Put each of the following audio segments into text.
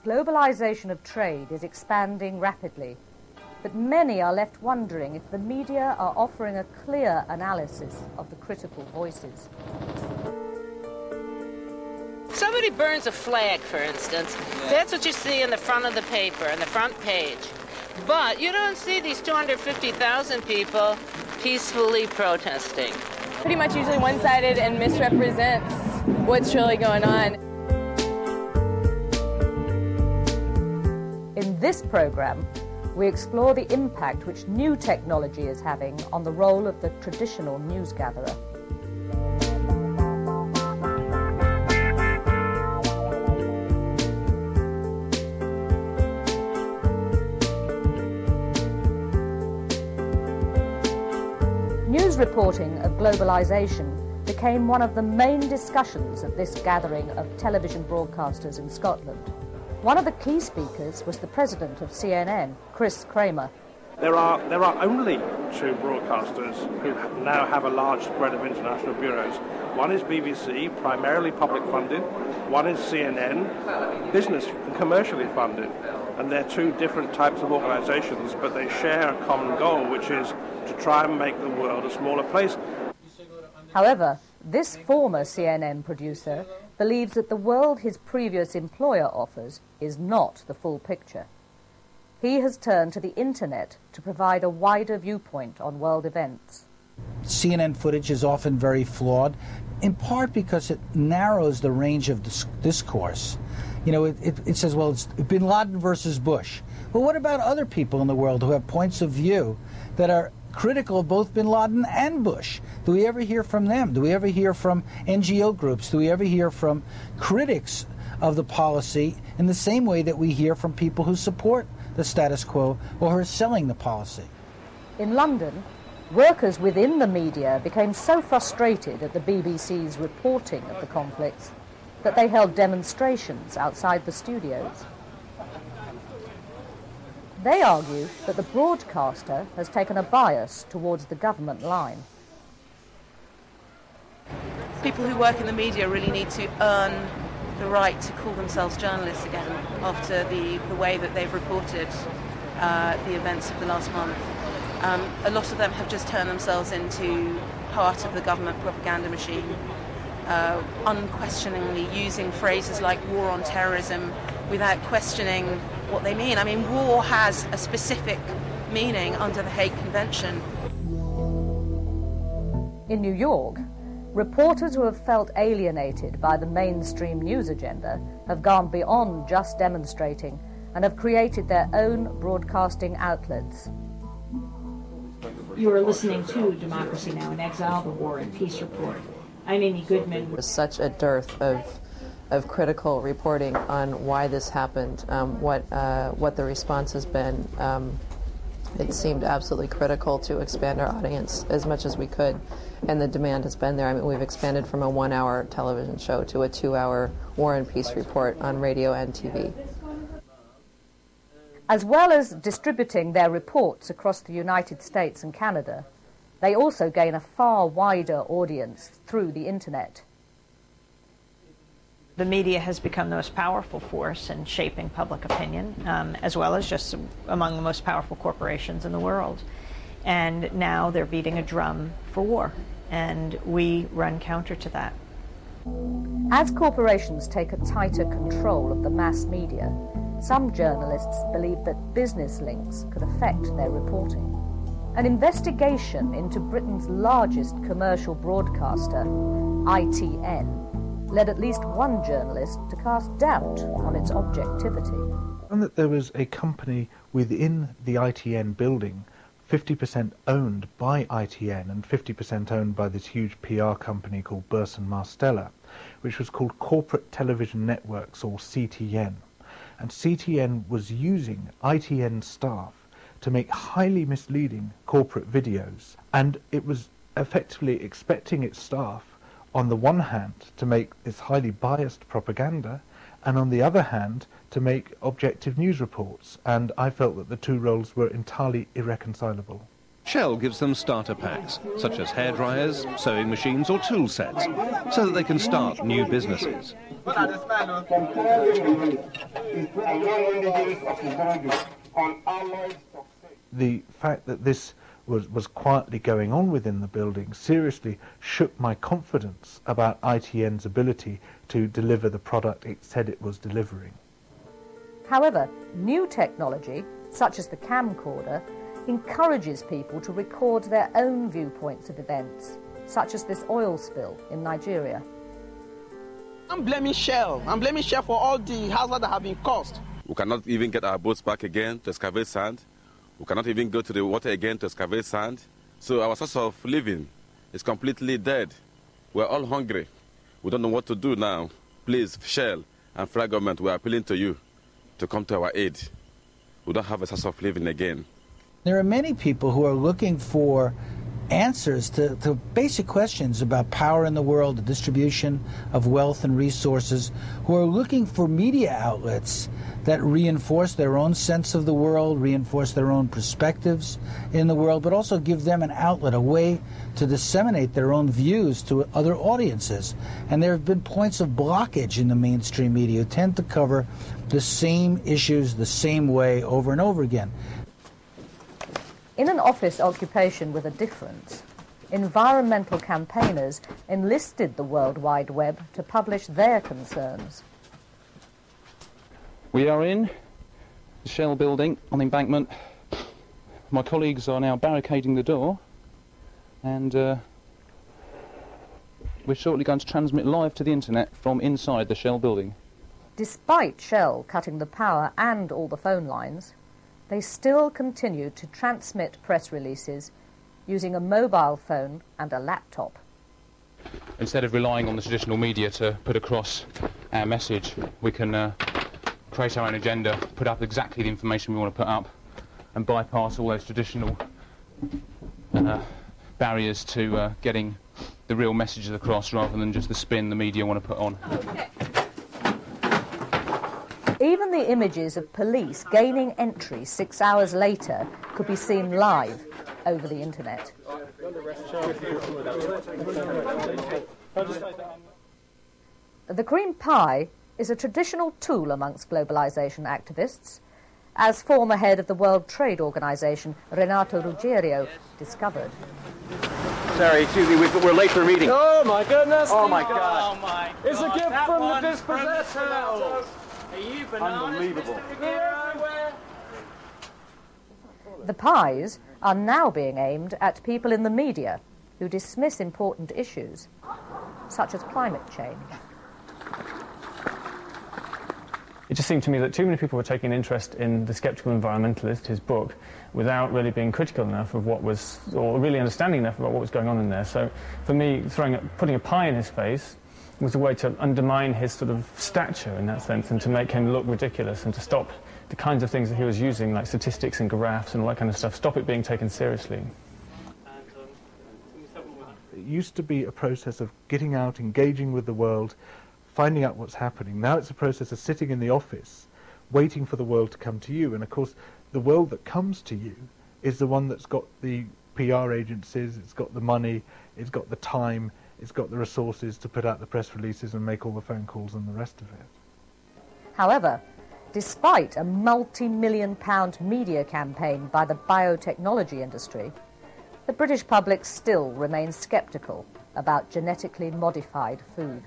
Globalization of trade is expanding rapidly, but many are left wondering if the media are offering a clear analysis of the critical voices. Somebody burns a flag, for instance. That's what you see in the front of the paper, on the front page. But you don't see these 250,000 people peacefully protesting. Pretty much usually one-sided and misrepresents what's really going on. In this program, we explore the impact which new technology is having on the role of the traditional news gatherer. News reporting of globalization became one of the main discussions of this gathering of television broadcasters in Scotland. One of the key speakers was the president of CNN, Chris Kramer. There are only two broadcasters who now have a large spread of international bureaus. One is BBC, primarily public funded. One is CNN, business and commercially funded. And they're two different types of organizations, but they share a common goal, which is to try and make the world a smaller place. However, this former CNN producer believes that the world his previous employer offers is not the full picture. He has turned to the internet to provide a wider viewpoint on world events. CNN footage is often very flawed, in part because it narrows the range of discourse. You know, it says, well, it's bin Laden versus Bush. Well, what about other people in the world who have points of view that are critical of both bin Laden and Bush? Do we ever hear from them? Do we ever hear from NGO groups? Do we ever hear from critics of the policy in the same way that we hear from people who support the status quo or who are selling the policy? In London, workers within the media became so frustrated at the BBC's reporting of the conflicts that they held demonstrations outside the studios. They argue that the broadcaster has taken a bias towards the government line. People who work in the media really need to earn the right to call themselves journalists again after the way that they've reported the events of the last month. A lot of them have just turned themselves into part of the government propaganda machine, unquestioningly using phrases like war on terrorism without questioning what they mean. I mean, war has a specific meaning under the Hague Convention. In New York, reporters who have felt alienated by the mainstream news agenda have gone beyond just demonstrating and have created their own broadcasting outlets. You are listening to Democracy Now! In Exile, the War and Peace Report. I'm Amy Goodman. There's such a dearth of critical reporting on why this happened, what the response has been. It seemed absolutely critical to expand our audience as much as we could, and the demand has been there. I mean, we've expanded from a 1-hour television show to a 2-hour War and Peace report on radio and TV. As well as distributing their reports across the United States and Canada, they also gain a far wider audience through the internet. The media has become the most powerful force in shaping public opinion, as well as just among the most powerful corporations in the world. And now they're beating a drum for war, and we run counter to that. As corporations take a tighter control of the mass media, some journalists believe that business links could affect their reporting. An investigation into Britain's largest commercial broadcaster, ITN, led at least one journalist to cast doubt on its objectivity. And that there was a company within the ITN building, 50% owned by ITN and 50% owned by this huge PR company called Burson Marsteller, which was called Corporate Television Networks, or CTN. And CTN was using ITN staff to make highly misleading corporate videos, and it was effectively expecting its staff on the one hand to make this highly biased propaganda, and on the other hand to make objective news reports, and I felt that the two roles were entirely irreconcilable. Shell gives them starter packs, such as hairdryers, sewing machines or tool sets, so that they can start new businesses. The fact that this was quietly going on within the building seriously shook my confidence about ITN's ability to deliver the product it said it was delivering. However, new technology, such as the camcorder, encourages people to record their own viewpoints of events, such as this oil spill in Nigeria. I'm blaming Shell. I'm blaming Shell for all the hazards that have been caused. We cannot even get our boats back again to excavate sand. We cannot even go to the water again to excavate sand. So our source of living is completely dead. We're all hungry. We don't know what to do now. Please, Shell and federal government, we are appealing to you to come to our aid. We don't have a source of living again. There are many people who are looking for answers to basic questions about power in the world, the distribution of wealth and resources, who are looking for media outlets that reinforce their own sense of the world, reinforce their own perspectives in the world, but also give them an outlet, a way to disseminate their own views to other audiences. And there have been points of blockage in the mainstream media who tend to cover the same issues the same way over and over again. In an office occupation with a difference, environmental campaigners enlisted the World Wide Web to publish their concerns. We are in the Shell building on the embankment. My colleagues are now barricading the door, and we're shortly going to transmit live to the internet from inside the Shell building. Despite Shell cutting the power and all the phone lines, they still continue to transmit press releases using a mobile phone and a laptop. Instead of relying on the traditional media to put across our message, we can create our own agenda, put up exactly the information we want to put up, and bypass all those traditional barriers to getting the real messages across rather than just the spin the media want to put on. Even the images of police gaining entry 6 hours later could be seen live over the internet. The cream pie is a traditional tool amongst globalisation activists, as former head of the World Trade Organization, Renato Ruggiero, discovered. Sorry, excuse me, we're late for a meeting. Oh my goodness! Oh my God! Oh my God. It's a gift from the dispossessed. Unbelievable. The pies are now being aimed at people in the media who dismiss important issues, such as climate change. It just seemed to me that too many people were taking interest in The Skeptical Environmentalist, his book, without really being critical enough of what was, or really understanding enough about what was going on in there. So for me, putting a pie in his face was a way to undermine his sort of stature in that sense and to make him look ridiculous and to stop the kinds of things that he was using, like statistics and graphs and all that kind of stuff, stop it being taken seriously. It used to be a process of getting out, engaging with the world, finding out what's happening. Now it's a process of sitting in the office, waiting for the world to come to you. And of course, the world that comes to you is the one that's got the PR agencies, it's got the money, it's got the time, it's got the resources to put out the press releases and make all the phone calls and the rest of it. However, despite a multi-million-pound media campaign by the biotechnology industry, the British public still remains sceptical about genetically modified food.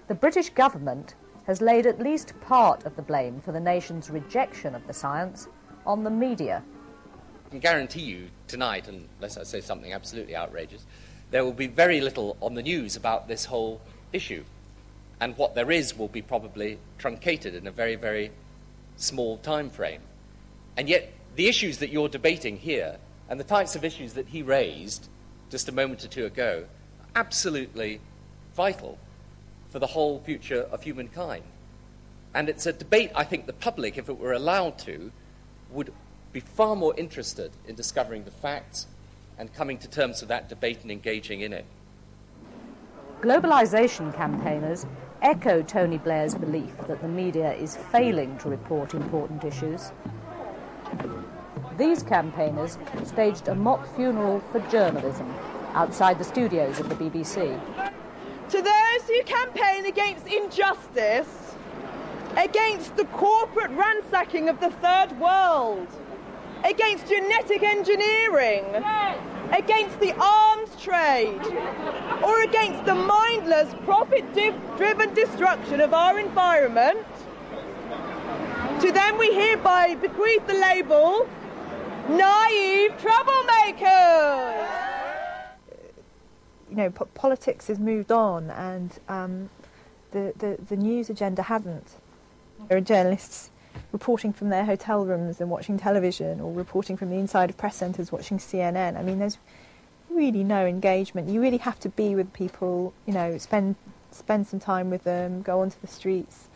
The British government has laid at least part of the blame for the nation's rejection of the science on the media. I can guarantee you tonight, unless I say something absolutely outrageous, there will be very little on the news about this whole issue. And what there is will be probably truncated in a very, very small time frame. And yet the issues that you're debating here and the types of issues that he raised just a moment or two ago are absolutely vital for the whole future of humankind. And it's a debate I think the public, if it were allowed to, would be far more interested in discovering the facts and coming to terms with that debate and engaging in it. Globalisation campaigners echo Tony Blair's belief that the media is failing to report important issues. these campaigners staged a mock funeral for journalism outside the studios of the BBC. To those who campaign against injustice, against the corporate ransacking of the third world, against genetic engineering, against the arms trade, or against the mindless, profit-driven destruction of our environment, to them we hereby bequeath the label, naive troublemakers. You know, politics has moved on, and the news agenda hasn't. There are journalists reporting from their hotel rooms and watching television, or reporting from the inside of press centres watching CNN. I mean, there's really no engagement. You really have to be with people, you know, spend some time with them, go onto the streets.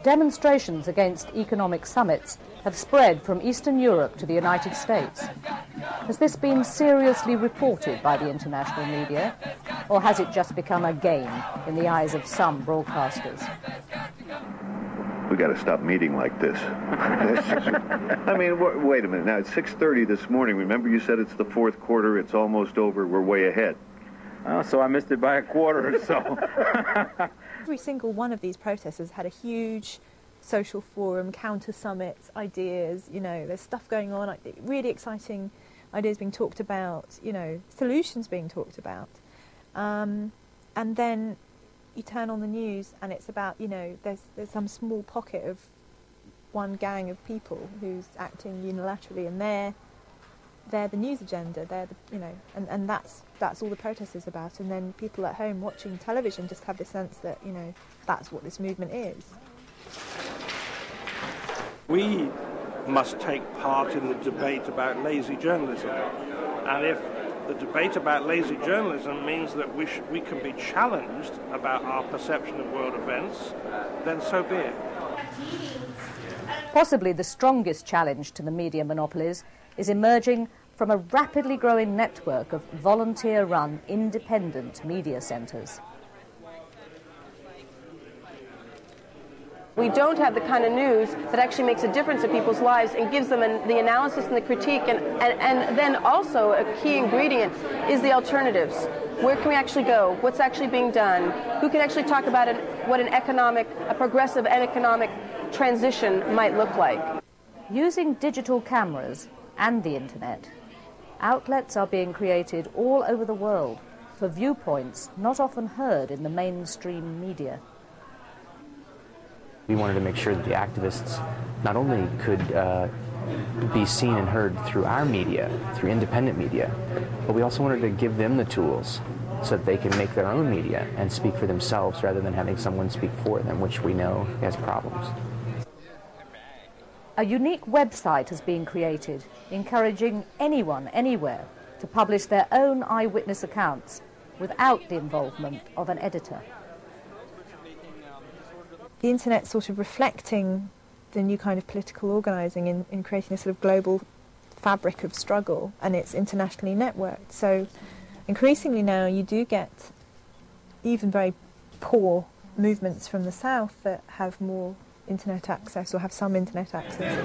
Demonstrations against economic summits have spread from Eastern Europe to the United States. Has this been seriously reported by the international media, or has it just become a game in the eyes of some broadcasters? We got to stop meeting like this. I mean, wait a minute. Now, it's 6:30 this morning. Remember you said it's the fourth quarter, it's almost over, we're way ahead. Oh, so I missed it by a quarter or so. Every single one of these protests has had a huge social forum, counter summits, ideas, you know, there's stuff going on, really exciting ideas being talked about, you know, solutions being talked about. And then you turn on the news and it's about, you know, there's some small pocket of one gang of people who's acting unilaterally, and they're the news agenda, they're the, you know, and that's all the protest is about. And then people at home watching television just have the sense that, you know, that's what this movement is. We must take part in the debate about lazy journalism. And if the debate about lazy journalism means that we can be challenged about our perception of world events, then so be it. Possibly the strongest challenge to the media monopolies is emerging from a rapidly growing network of volunteer-run independent media centres. We don't have the kind of news that actually makes a difference in people's lives and gives them the analysis and the critique, and then also a key ingredient is the alternatives. Where can we actually go? What's actually being done? Who can actually talk about what a progressive economic transition might look like? Using digital cameras and the internet, outlets are being created all over the world for viewpoints not often heard in the mainstream media. We wanted to make sure that the activists not only could be seen and heard through our media, through independent media, but we also wanted to give them the tools so that they can make their own media and speak for themselves rather than having someone speak for them, which we know has problems. A unique website has been created, encouraging anyone, anywhere, to publish their own eyewitness accounts without the involvement of an editor. The internet's sort of reflecting the new kind of political organising in creating a sort of global fabric of struggle, and it's internationally networked. So increasingly now you do get even very poor movements from the south that have more internet access or have some internet access.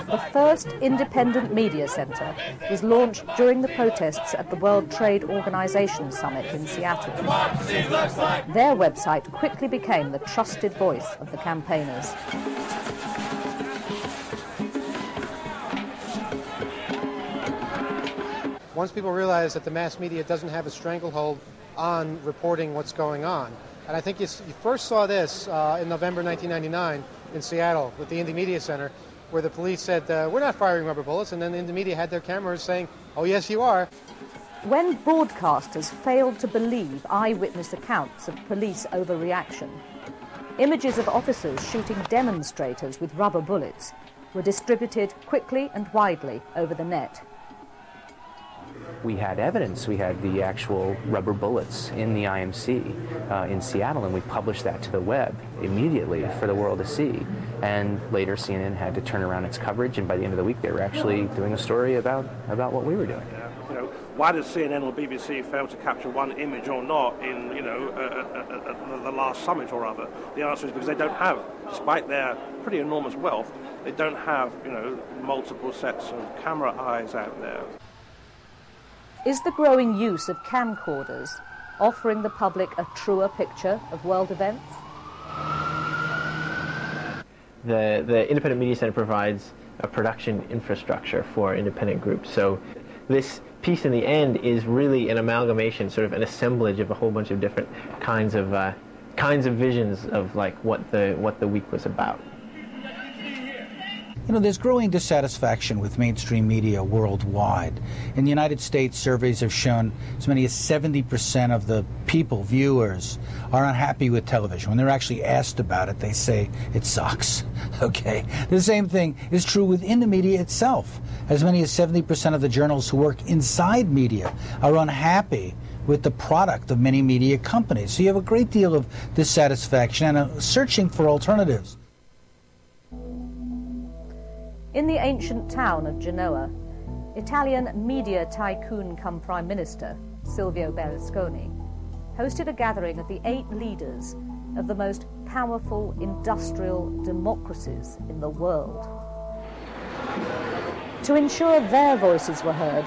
The first independent media centre was launched during the protests at the World Trade Organization Summit in Seattle. Their website quickly became the trusted voice of the campaigners. Once people realize that the mass media doesn't have a stranglehold on reporting what's going on, and I think you first saw this in November 1999 in Seattle with the Indie Media Center, where the police said, we're not firing rubber bullets, and then the Indie Media had their cameras saying, oh yes you are. When broadcasters failed to believe eyewitness accounts of police overreaction, images of officers shooting demonstrators with rubber bullets were distributed quickly and widely over the net. We had evidence. We had the actual rubber bullets in the IMC in Seattle, and we published that to the web immediately for the world to see. And later CNN had to turn around its coverage, and by the end of the week they were actually doing a story about what we were doing. You know, why does CNN or BBC fail to capture one image or not in, you know, the last summit or other? The answer is because they don't have, despite their pretty enormous wealth, They don't have, multiple sets of camera eyes out there. Is the growing use of camcorders offering the public a truer picture of world events? The Independent Media Center provides a production infrastructure for independent groups. So this piece in the end is really an amalgamation, sort of an assemblage of a whole bunch of different kinds of visions of like what the week was about. There's growing dissatisfaction with mainstream media worldwide. In the United States, surveys have shown as many as 70% of the people, viewers, are unhappy with television. When they're actually asked about it, they say it sucks. Okay. The same thing is true within the media itself. As many as 70% of the journalists who work inside media are unhappy with the product of many media companies. So you have a great deal of dissatisfaction and searching for alternatives. In the ancient town of Genoa, Italian media tycoon come Prime Minister, Silvio Berlusconi, hosted a gathering of the 8 leaders of the most powerful industrial democracies in the world. To ensure their voices were heard,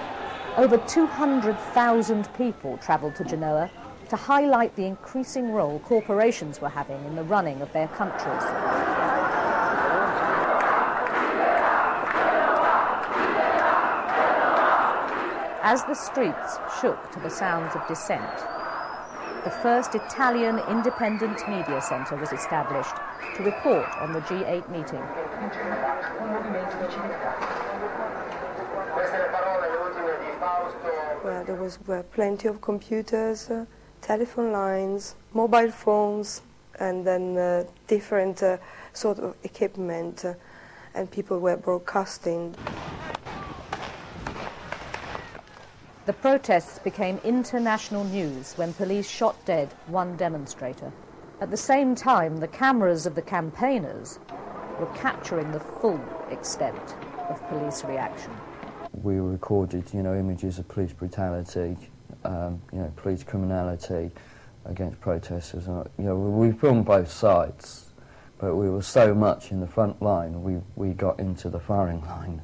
over 200,000 people travelled to Genoa to highlight the increasing role corporations were having in the running of their countries. As the streets shook to the sounds of dissent, the first Italian independent media centre was established to report on the G8 meeting. Well, there were plenty of computers, telephone lines, mobile phones, and then different sort of equipment, and people were broadcasting. The protests became international news when police shot dead one demonstrator. At the same time, the cameras of the campaigners were capturing the full extent of police reaction. We recorded, images of police brutality, police criminality against protesters. We filmed both sides, but we were so much in the front line, we got into the firing line.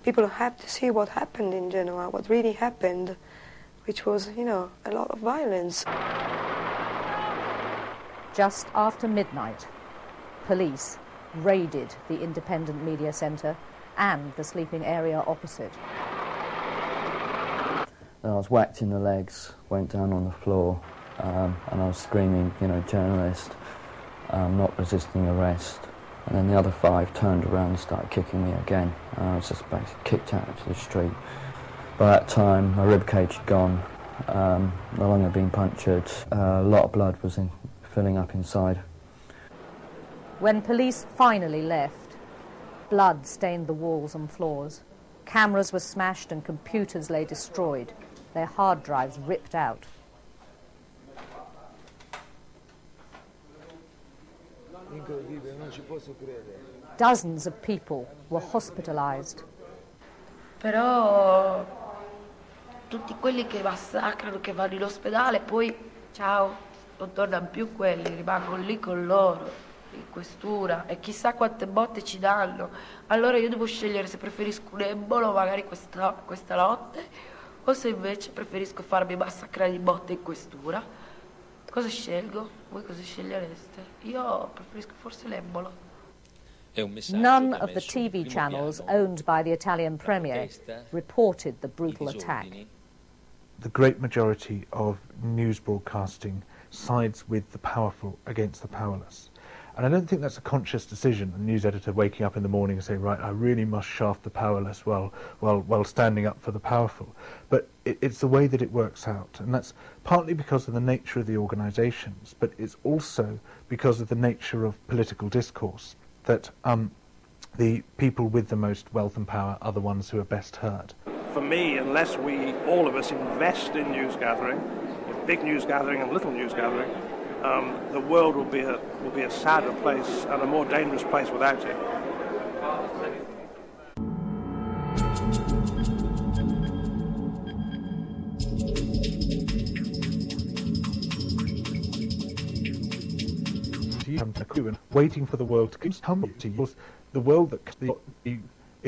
People have to see what happened in Genoa, what really happened, which was, a lot of violence. Just after midnight, police raided the independent media centre and the sleeping area opposite. And I was whacked in the legs, went down on the floor, and I was screaming, journalist, not resisting arrest. And then the other 5 turned around and started kicking me again. And I was just basically kicked out into the street. By that time, my ribcage had gone, no longer being punctured. A lot of blood was filling up inside. When police finally left, blood stained the walls and floors. Cameras were smashed and computers lay destroyed, their hard drives ripped out. Dozens of people were hospitalized. Però tutti quelli che massacrano, che vanno in ospedale, poi ciao, non tornano più quelli, rimangono lì con loro, in questura, e chissà quante botte ci danno. Allora io devo scegliere se preferisco un embolo magari questa notte, o se invece preferisco farmi massacrare di botte in questura. Cosa scelgo? Voi cosa scegliereste? Io preferisco forse l'embolo. None of the TV channels owned by the Italian premier reported the brutal attack. The great majority of news broadcasting sides with the powerful against the powerless. And I don't think that's a conscious decision, a news editor waking up in the morning and saying, right, I really must shaft the powerless while standing up for the powerful. But it's the way that it works out. And that's partly because of the nature of the organisations, but it's also because of the nature of political discourse, that the people with the most wealth and power are the ones who are best heard. For me, unless we, all of us, invest in news gathering, in big news gathering and little news gathering, the world will be a sadder place and a more dangerous place without it. Waiting for the world to come to you, the world that the